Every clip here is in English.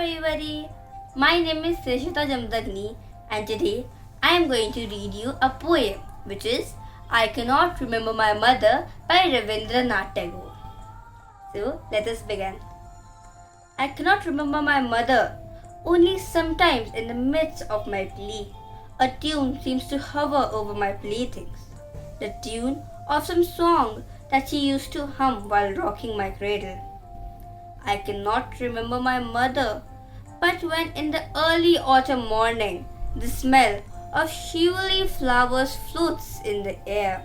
everybody, my name is Sesheta and today I am going to read you a poem which is I Cannot Remember My Mother by Rabindranath Tagore. So let us begin. I cannot remember my mother, only sometimes in the midst of my play, a tune seems to hover over my playthings, the tune of some song that she used to hum while rocking my cradle. I cannot remember my mother, but when in the early autumn morning the smell of shivery flowers floats in the air,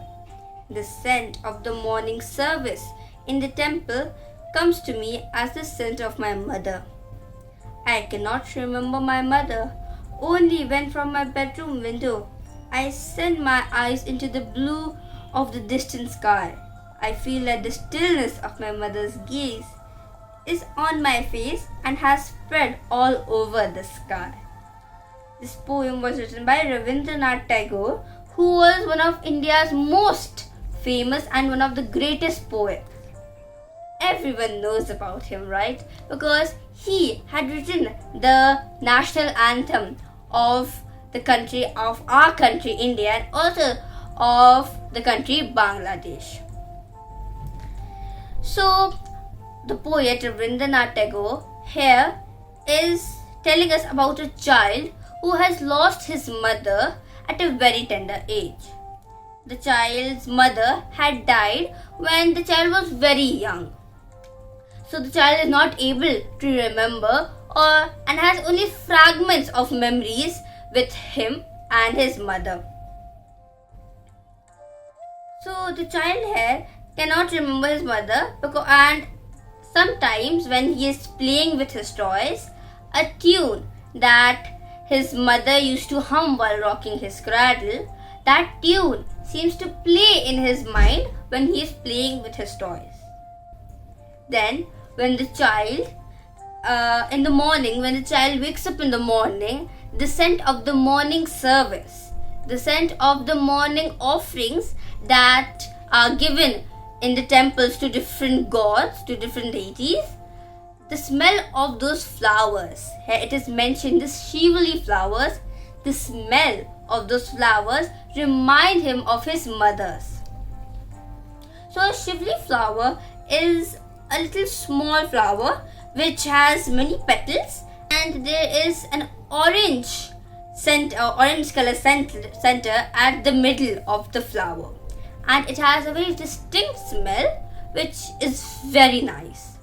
the scent of the morning service in the temple comes to me as the scent of my mother. I cannot remember my mother, only when from my bedroom window I send my eyes into the blue of the distant sky. I feel that the stillness of my mother's gaze is on my face and has spread all over the sky. This poem was written by Rabindranath Tagore, who was one of India's most famous and one of the greatest poets. Everyone knows about him, right? Because he had written the national anthem of the country, of our country, India, and also of the country, Bangladesh. So, the poet Rabindranath Tagore here is telling us about a child who has lost his mother at a very tender age. The child's mother had died when the child was very young. So the child is not able to remember and has only fragments of memories with him and his mother. So the child here cannot remember his mother and sometimes when he is playing with his toys, a tune that his mother used to hum while rocking his cradle, that tune seems to play in his mind when he is playing with his toys. Then when the child, in the morning, when the child wakes up in the morning, the scent of the morning service, the scent of the morning offerings that are given in the temples to different gods, to different deities, the smell of those flowers, here it is mentioned, the shivery flowers, the smell of those flowers remind him of his mother's. So a shivery flower is a little small flower which has many petals and there is an orange color center at the middle of the flower, and it has a very distinct smell which is very nice.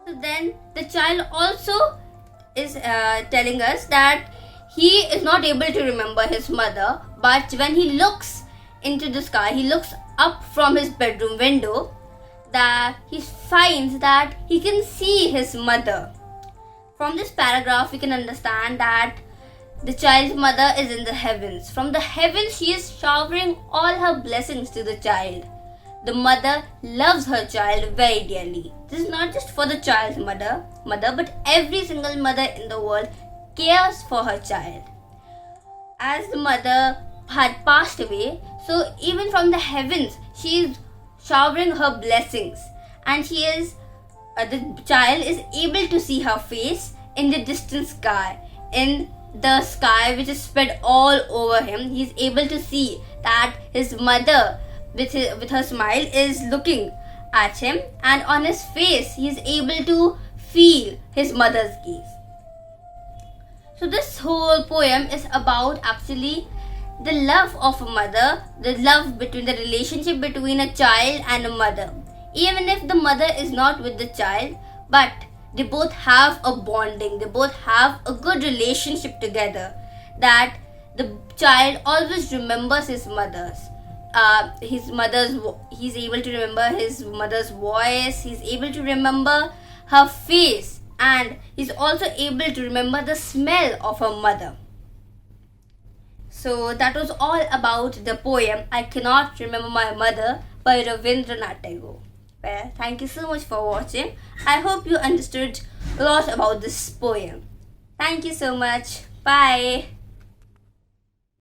So then the child also is telling us that he is not able to remember his mother, but when he looks into the sky, he looks up from his bedroom window, that he finds that he can see his mother. From this paragraph we can understand that the child's mother is in the heavens. From the heavens she is showering all her blessings to the child. The mother loves her child very dearly. This is not just for the child's mother, but every single mother in the world cares for her child. As the mother had passed away, so even from the heavens she is showering her blessings, and the child is able to see her face in the distant sky, in the sky which is spread all over him. He is able to see that his mother with her smile is looking at him, and on his face he is able to feel his mother's gaze. So this whole poem is about actually the love of a mother, the love between the relationship between a child and a mother. Even if the mother is not with the child, but they both have a bonding, they both have a good relationship together, that the child always remembers his mother's. He's able to remember his mother's voice, he's able to remember her face, and he's also able to remember the smell of her mother. So that was all about the poem I Cannot Remember My Mother by Rabindranath Tagore. Well, thank you so much for watching. I hope you understood a lot about this poem. Thank you so much. Bye.